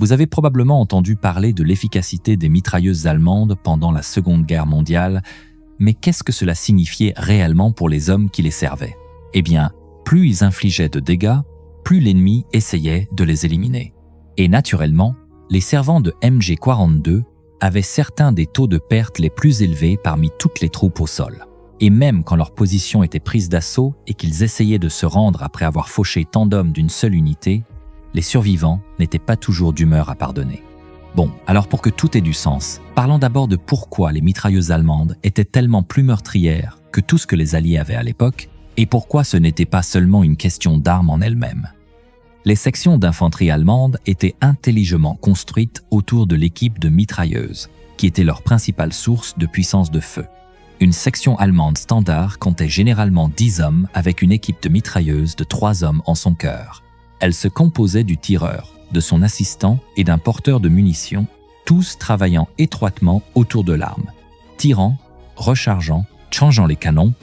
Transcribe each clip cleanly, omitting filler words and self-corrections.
Vous avez probablement entendu parler de l'efficacité des mitrailleuses allemandes pendant la Seconde Guerre mondiale, mais qu'est-ce que cela signifiait réellement pour les hommes qui les servaient? Eh bien, plus ils infligeaient de dégâts, plus l'ennemi essayait de les éliminer. Et naturellement, les servants de MG42 avaient certains des taux de perte les plus élevés parmi toutes les troupes au sol. Et même quand leur position était prise d'assaut et qu'ils essayaient de se rendre après avoir fauché tant d'hommes d'une seule unité, les survivants n'étaient pas toujours d'humeur à pardonner. Bon, alors pour que tout ait du sens, parlons d'abord de pourquoi les mitrailleuses allemandes étaient tellement plus meurtrières que tout ce que les Alliés avaient à l'époque, et pourquoi ce n'était pas seulement une question d'armes en elles-mêmes. Les sections d'infanterie allemandes étaient intelligemment construites autour de l'équipe de mitrailleuses, qui était leur principale source de puissance de feu. Une section allemande standard comptait généralement 10 hommes avec une équipe de mitrailleuses de 3 hommes en son cœur. Elle se composait du tireur, de son assistant et d'un porteur de munitions, tous travaillant étroitement autour de l'arme, tirant, rechargeant, changeant les canons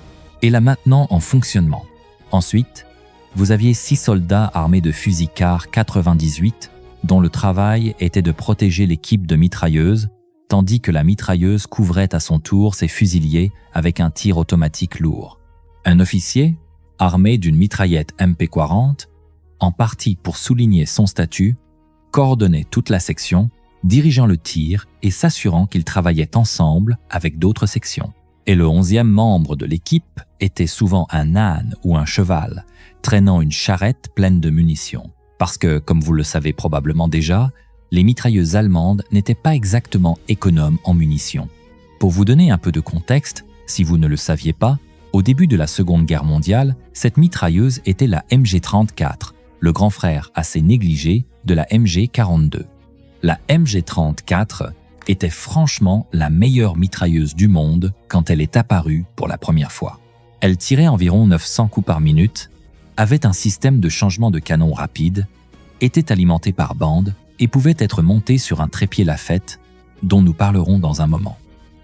et la maintenant en fonctionnement. Ensuite, vous aviez 6 soldats armés de fusils CAR 98 dont le travail était de protéger l'équipe de mitrailleuses, tandis que la mitrailleuse couvrait à son tour ses fusiliers avec un tir automatique lourd. Un officier, armé d'une mitraillette MP40, en partie pour souligner son statut, coordonnait toute la section, dirigeant le tir et s'assurant qu'ils travaillaient ensemble avec d'autres sections. Et le 11e membre de l'équipe était souvent un âne ou un cheval, traînant une charrette pleine de munitions. Parce que, comme vous le savez probablement déjà, les mitrailleuses allemandes n'étaient pas exactement économes en munitions. Pour vous donner un peu de contexte, si vous ne le saviez pas, au début de la Seconde Guerre mondiale, cette mitrailleuse était la MG34, le grand frère assez négligé de la MG42. La MG34 était franchement la meilleure mitrailleuse du monde quand elle est apparue pour la première fois. Elle tirait environ 900 coups par minute, avait un système de changement de canon rapide, était alimentée par bande et pouvait être montée sur un trépied Lafette, dont nous parlerons dans un moment.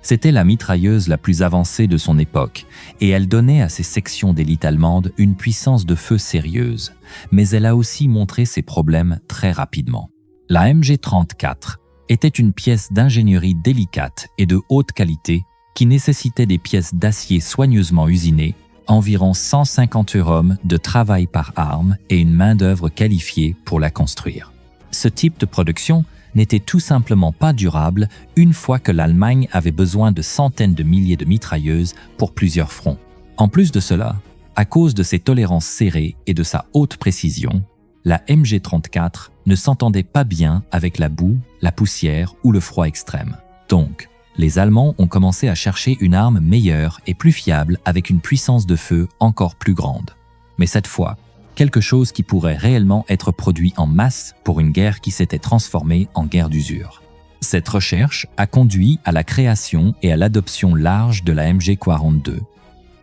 C'était la mitrailleuse la plus avancée de son époque et elle donnait à ses sections d'élite allemande une puissance de feu sérieuse, mais elle a aussi montré ses problèmes très rapidement. La MG34 était une pièce d'ingénierie délicate et de haute qualité qui nécessitait des pièces d'acier soigneusement usinées, environ 150 hommes de travail par arme et une main-d'œuvre qualifiée pour la construire. Ce type de production n'était tout simplement pas durable une fois que l'Allemagne avait besoin de centaines de milliers de mitrailleuses pour plusieurs fronts. En plus de cela, à cause de ses tolérances serrées et de sa haute précision, la MG34 ne s'entendait pas bien avec la boue, la poussière ou le froid extrême. Donc, les Allemands ont commencé à chercher une arme meilleure et plus fiable avec une puissance de feu encore plus grande. Mais cette fois, quelque chose qui pourrait réellement être produit en masse pour une guerre qui s'était transformée en guerre d'usure. Cette recherche a conduit à la création et à l'adoption large de la MG42,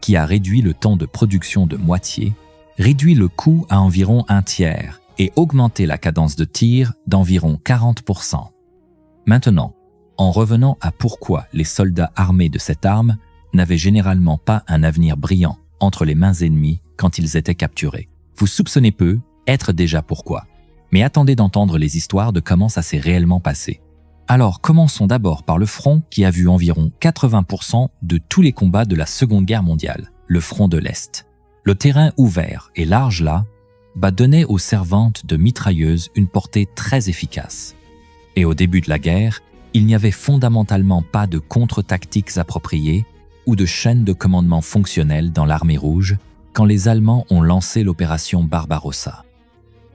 qui a réduit le temps de production de moitié, réduit le coût à environ un tiers et augmenté la cadence de tir d'environ 40%. Maintenant, en revenant à pourquoi les soldats armés de cette arme n'avaient généralement pas un avenir brillant entre les mains ennemies quand ils étaient capturés. Vous soupçonnez peu être déjà pourquoi, mais attendez d'entendre les histoires de comment ça s'est réellement passé. Alors commençons d'abord par le front qui a vu environ 80% de tous les combats de la Seconde Guerre mondiale, le front de l'Est. Le terrain ouvert et large là donnait aux servantes de mitrailleuses une portée très efficace. Et au début de la guerre, il n'y avait fondamentalement pas de contre-tactiques appropriées ou de chaîne de commandement fonctionnelle dans l'armée rouge quand les Allemands ont lancé l'opération Barbarossa.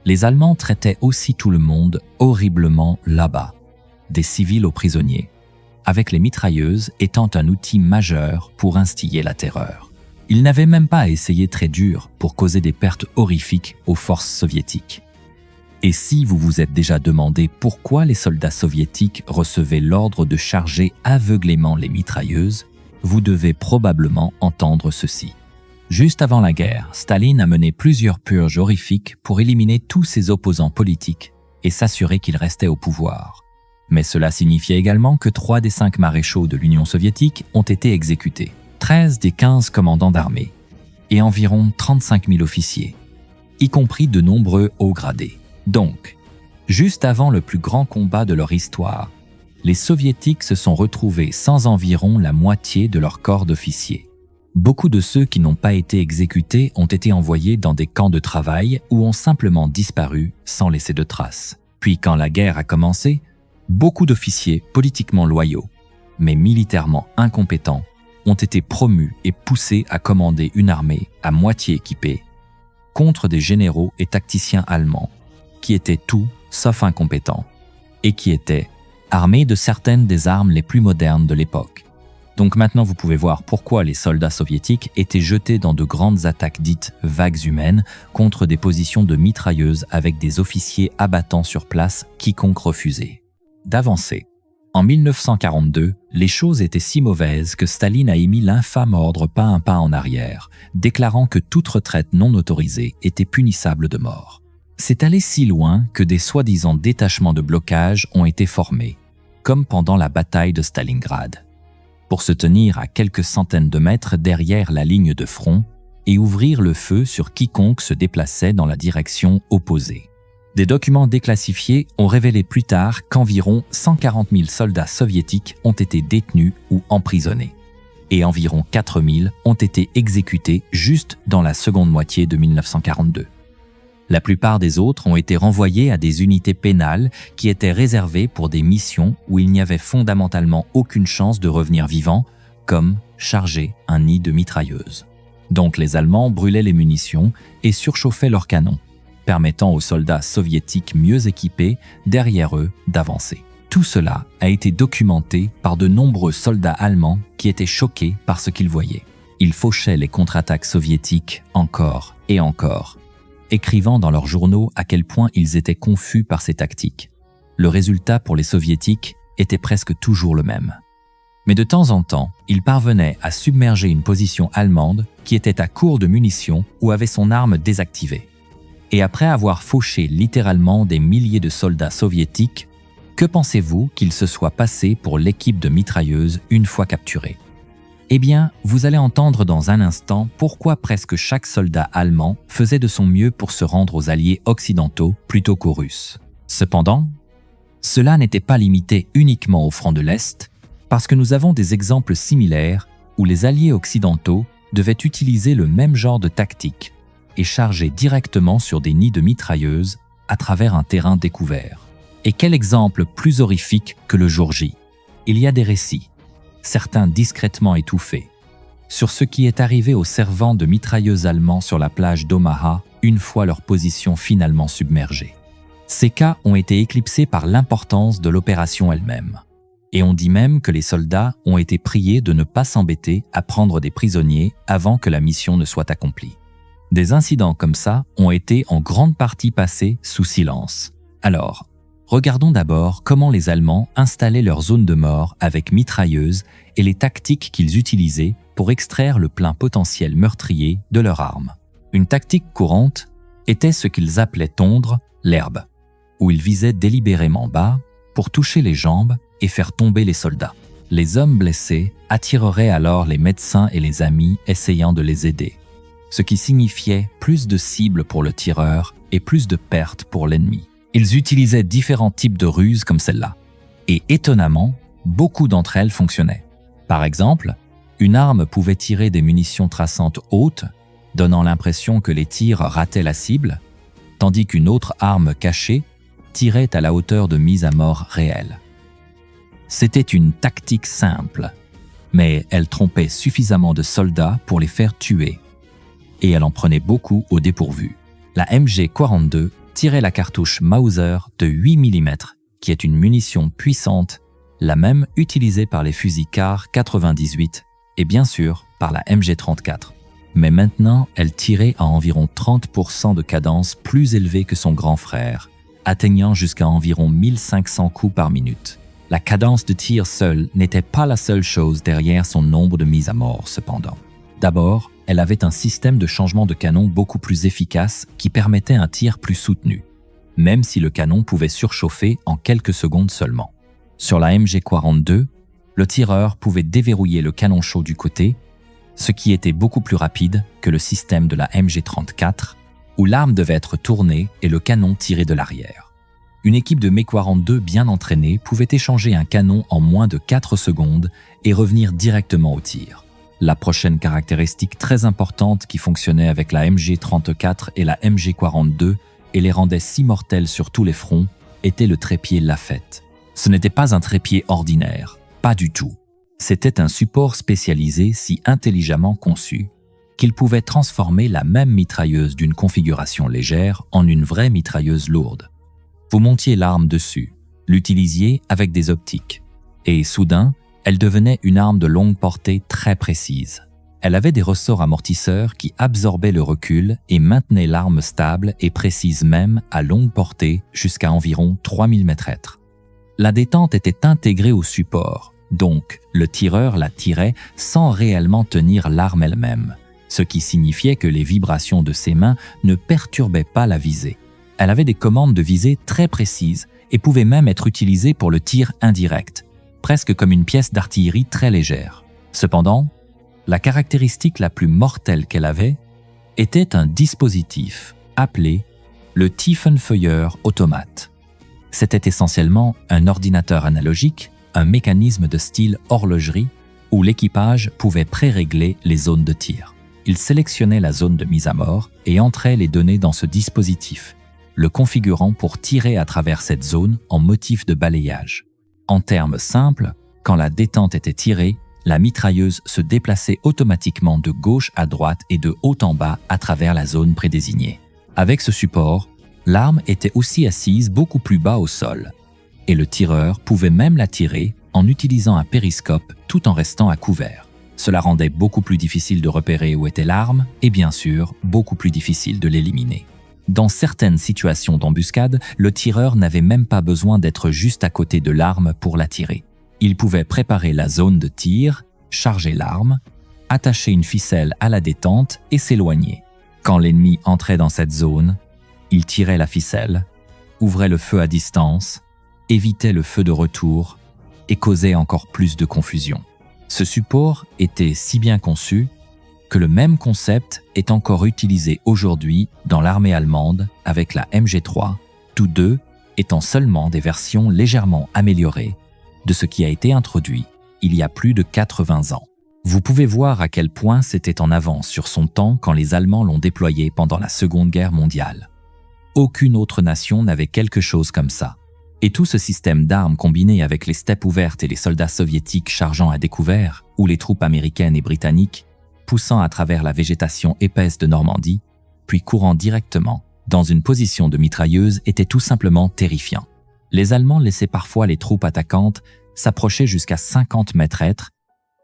Les Allemands traitaient aussi tout le monde horriblement là-bas, des civils aux prisonniers, avec les mitrailleuses étant un outil majeur pour instiller la terreur. Ils n'avaient même pas à essayer très dur pour causer des pertes horrifiques aux forces soviétiques. Et si vous vous êtes déjà demandé pourquoi les soldats soviétiques recevaient l'ordre de charger aveuglément les mitrailleuses, vous devez probablement entendre ceci. Juste avant la guerre, Staline a mené plusieurs purges horrifiques pour éliminer tous ses opposants politiques et s'assurer qu'ils restaient au pouvoir. Mais cela signifiait également que 3 des 5 maréchaux de l'Union soviétique ont été exécutés, 13 des 15 commandants d'armée et environ 35 000 officiers, y compris de nombreux hauts gradés. Donc, Juste avant le plus grand combat de leur histoire, les Soviétiques se sont retrouvés sans environ la moitié de leur corps d'officiers. Beaucoup de ceux qui n'ont pas été exécutés ont été envoyés dans des camps de travail ou ont simplement disparu sans laisser de traces. Puis quand la guerre a commencé, beaucoup d'officiers politiquement loyaux, mais militairement incompétents, ont été promus et poussés à commander une armée à moitié équipée contre des généraux et tacticiens allemands qui étaient tout sauf incompétents et qui étaient armés de certaines des armes les plus modernes de l'époque. Donc maintenant vous pouvez voir pourquoi les soldats soviétiques étaient jetés dans de grandes attaques dites vagues humaines contre des positions de mitrailleuses avec des officiers abattant sur place quiconque refusait d'avancer. En 1942, les choses étaient si mauvaises que Staline a émis l'infâme ordre pas un pas en arrière, déclarant que toute retraite non autorisée était punissable de mort. C'est allé si loin que des soi-disant détachements de blocage ont été formés, comme pendant la bataille de Stalingrad, pour se tenir à quelques centaines de mètres derrière la ligne de front et ouvrir le feu sur quiconque se déplaçait dans la direction opposée. Des documents déclassifiés ont révélé plus tard qu'environ 140 000 soldats soviétiques ont été détenus ou emprisonnés, et environ 4 000 ont été exécutés juste dans la seconde moitié de 1942. La plupart des autres ont été renvoyés à des unités pénales qui étaient réservées pour des missions où il n'y avait fondamentalement aucune chance de revenir vivant, comme charger un nid de mitrailleuses. Donc les Allemands brûlaient les munitions et surchauffaient leurs canons, permettant aux soldats soviétiques mieux équipés derrière eux d'avancer. Tout cela a été documenté par de nombreux soldats allemands qui étaient choqués par ce qu'ils voyaient. Ils fauchaient les contre-attaques soviétiques encore et encore, écrivant dans leurs journaux à quel point ils étaient confus par ces tactiques. Le résultat pour les soviétiques était presque toujours le même. Mais de temps en temps, ils parvenaient à submerger une position allemande qui était à court de munitions ou avait son arme désactivée. Et après avoir fauché littéralement des milliers de soldats soviétiques, que pensez-vous qu'il se soit passé pour l'équipe de mitrailleuses une fois capturée? Eh bien, vous allez entendre dans un instant pourquoi presque chaque soldat allemand faisait de son mieux pour se rendre aux alliés occidentaux plutôt qu'aux Russes. Cependant, cela n'était pas limité uniquement au front de l'Est, parce que nous avons des exemples similaires où les alliés occidentaux devaient utiliser le même genre de tactique et charger directement sur des nids de mitrailleuses à travers un terrain découvert. Et quel exemple plus horrifique que le jour J? Il y a des récits, certains discrètement étouffés, sur ce qui est arrivé aux servants de mitrailleuses allemands sur la plage d'Omaha une fois leur position finalement submergée. Ces cas ont été éclipsés par l'importance de l'opération elle-même. Et on dit même que les soldats ont été priés de ne pas s'embêter à prendre des prisonniers avant que la mission ne soit accomplie. Des incidents comme ça ont été en grande partie passés sous silence. Alors, regardons d'abord comment les Allemands installaient leur zone de mort avec mitrailleuses et les tactiques qu'ils utilisaient pour extraire le plein potentiel meurtrier de leur arme. Une tactique courante était ce qu'ils appelaient tondre l'herbe, où ils visaient délibérément bas pour toucher les jambes et faire tomber les soldats. Les hommes blessés attireraient alors les médecins et les amis essayant de les aider, ce qui signifiait plus de cibles pour le tireur et plus de pertes pour l'ennemi. Ils utilisaient différents types de ruses comme celle-là, et étonnamment, beaucoup d'entre elles fonctionnaient. Par exemple, une arme pouvait tirer des munitions traçantes hautes, donnant l'impression que les tirs rataient la cible, tandis qu'une autre arme cachée tirait à la hauteur de mise à mort réelle. C'était une tactique simple, mais elle trompait suffisamment de soldats pour les faire tuer, et elle en prenait beaucoup au dépourvu. La MG42 tirait la cartouche Mauser de 8 mm, qui est une munition puissante, la même utilisée par les fusils Kar 98 et bien sûr par la MG34. Mais maintenant, elle tirait à environ 30% de cadence plus élevée que son grand frère, atteignant jusqu'à environ 1500 coups par minute. La cadence de tir seule n'était pas la seule chose derrière son nombre de mises à mort, cependant. D'abord, elle avait un système de changement de canon beaucoup plus efficace qui permettait un tir plus soutenu, même si le canon pouvait surchauffer en quelques secondes seulement. Sur la MG42, le tireur pouvait déverrouiller le canon chaud du côté, ce qui était beaucoup plus rapide que le système de la MG34, où l'arme devait être tournée et le canon tiré de l'arrière. Une équipe de Mi-42 bien entraînée pouvait échanger un canon en moins de 4 secondes et revenir directement au tir. La prochaine caractéristique très importante qui fonctionnait avec la MG-34 et la MG-42 et les rendait si mortels sur tous les fronts était le trépied Lafette. Ce n'était pas un trépied ordinaire, pas du tout. C'était un support spécialisé si intelligemment conçu qu'il pouvait transformer la même mitrailleuse d'une configuration légère en une vraie mitrailleuse lourde. Vous montiez l'arme dessus, l'utilisiez avec des optiques, et soudain, elle devenait une arme de longue portée très précise. Elle avait des ressorts amortisseurs qui absorbaient le recul et maintenaient l'arme stable et précise même à longue portée jusqu'à environ 3000 mètres. La détente était intégrée au support, donc le tireur la tirait sans réellement tenir l'arme elle-même, ce qui signifiait que les vibrations de ses mains ne perturbaient pas la visée. Elle avait des commandes de visée très précises et pouvait même être utilisée pour le tir indirect, presque comme une pièce d'artillerie très légère. Cependant, la caractéristique la plus mortelle qu'elle avait était un dispositif appelé le Tiefenfeuer automate. C'était essentiellement un ordinateur analogique, un mécanisme de style horlogerie où l'équipage pouvait pré-régler les zones de tir. Il sélectionnait la zone de mise à mort et entrait les données dans ce dispositif, le configurant pour tirer à travers cette zone en motif de balayage. En termes simples, quand la détente était tirée, la mitrailleuse se déplaçait automatiquement de gauche à droite et de haut en bas à travers la zone prédésignée. Avec ce support, l'arme était aussi assise beaucoup plus bas au sol, et le tireur pouvait même la tirer en utilisant un périscope tout en restant à couvert. Cela rendait beaucoup plus difficile de repérer où était l'arme et bien sûr, beaucoup plus difficile de l'éliminer. Dans certaines situations d'embuscade, le tireur n'avait même pas besoin d'être juste à côté de l'arme pour la tirer. Il pouvait préparer la zone de tir, charger l'arme, attacher une ficelle à la détente et s'éloigner. Quand l'ennemi entrait dans cette zone, il tirait la ficelle, ouvrait le feu à distance, évitait le feu de retour et causait encore plus de confusion. Ce support était si bien conçu que le même concept est encore utilisé aujourd'hui dans l'armée allemande avec la MG3, tous deux étant seulement des versions légèrement améliorées de ce qui a été introduit il y a plus de 80 ans. Vous pouvez voir à quel point c'était en avance sur son temps quand les Allemands l'ont déployé pendant la Seconde Guerre mondiale. Aucune autre nation n'avait quelque chose comme ça. Et tout ce système d'armes combiné avec les steppes ouvertes et les soldats soviétiques chargeant à découvert, ou les troupes américaines et britanniques, poussant à travers la végétation épaisse de Normandie, puis courant directement dans une position de mitrailleuse était tout simplement terrifiant. Les Allemands laissaient parfois les troupes attaquantes s'approcher jusqu'à 50 mètres,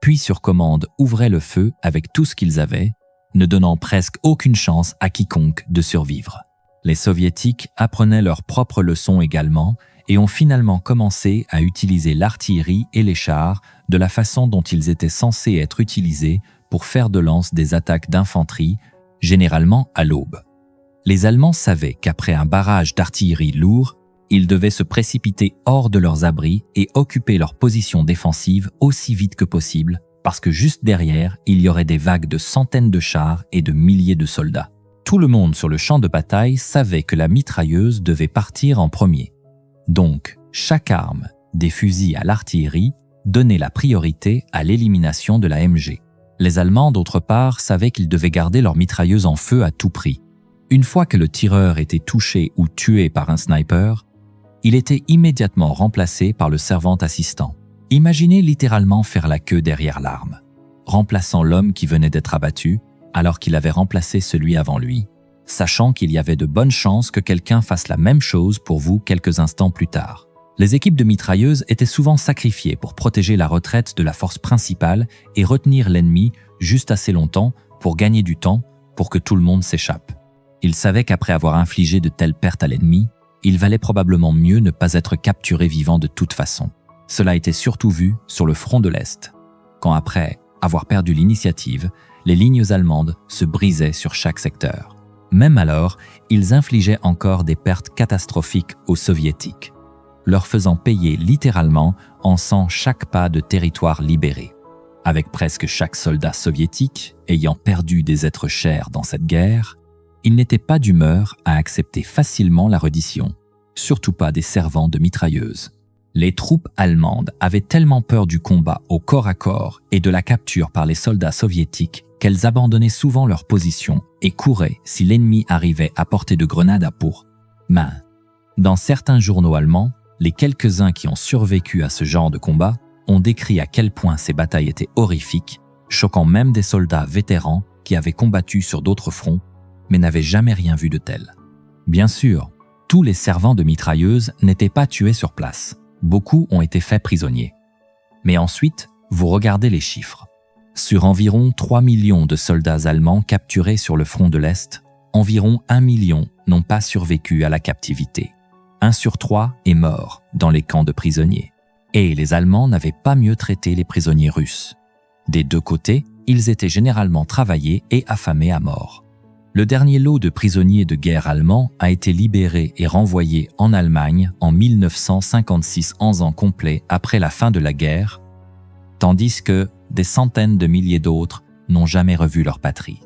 puis sur commande ouvraient le feu avec tout ce qu'ils avaient, ne donnant presque aucune chance à quiconque de survivre. Les Soviétiques apprenaient leurs propres leçons également et ont finalement commencé à utiliser l'artillerie et les chars de la façon dont ils étaient censés être utilisés pour faire de lance des attaques d'infanterie, généralement à l'aube. Les Allemands savaient qu'après un barrage d'artillerie lourd, ils devaient se précipiter hors de leurs abris et occuper leur position défensive aussi vite que possible, parce que juste derrière, il y aurait des vagues de centaines de chars et de milliers de soldats. Tout le monde sur le champ de bataille savait que la mitrailleuse devait partir en premier. Donc, chaque arme, des fusils à l'artillerie, donnait la priorité à l'élimination de la MG. Les Allemands, d'autre part, savaient qu'ils devaient garder leur mitrailleuse en feu à tout prix. Une fois que le tireur était touché ou tué par un sniper, il était immédiatement remplacé par le servant assistant. Imaginez littéralement faire la queue derrière l'arme, remplaçant l'homme qui venait d'être abattu alors qu'il avait remplacé celui avant lui, sachant qu'il y avait de bonnes chances que quelqu'un fasse la même chose pour vous quelques instants plus tard. Les équipes de mitrailleuses étaient souvent sacrifiées pour protéger la retraite de la force principale et retenir l'ennemi juste assez longtemps pour gagner du temps pour que tout le monde s'échappe. Ils savaient qu'après avoir infligé de telles pertes à l'ennemi, il valait probablement mieux ne pas être capturé vivant de toute façon. Cela était surtout vu sur le front de l'Est, quand après avoir perdu l'initiative, les lignes allemandes se brisaient sur chaque secteur. Même alors, ils infligeaient encore des pertes catastrophiques aux Soviétiques, leur faisant payer littéralement en sang chaque pas de territoire libéré. Avec presque chaque soldat soviétique ayant perdu des êtres chers dans cette guerre, ils n'étaient pas d'humeur à accepter facilement la reddition. surtout pas des servants de mitrailleuses. Les troupes allemandes avaient tellement peur du combat au corps à corps et de la capture par les soldats soviétiques qu'elles abandonnaient souvent leur position et couraient si l'ennemi arrivait à portée de grenades à pour main. Dans certains journaux allemands, les quelques-uns qui ont survécu à ce genre de combat ont décrit à quel point ces batailles étaient horrifiques, choquant même des soldats vétérans qui avaient combattu sur d'autres fronts, mais n'avaient jamais rien vu de tel. Bien sûr, tous les servants de mitrailleuses n'étaient pas tués sur place. Beaucoup ont été faits prisonniers. Mais ensuite, vous regardez les chiffres. Sur environ 3 millions de soldats allemands capturés sur le front de l'Est, environ 1 million n'ont pas survécu à la captivité. 1 sur 3 est mort dans les camps de prisonniers. Et les Allemands n'avaient pas mieux traité les prisonniers russes. Des deux côtés, ils étaient généralement travaillés et affamés à mort. Le dernier lot de prisonniers de guerre allemands a été libéré et renvoyé en Allemagne en 1956 ans complet après la fin de la guerre, tandis que des centaines de milliers d'autres n'ont jamais revu leur patrie.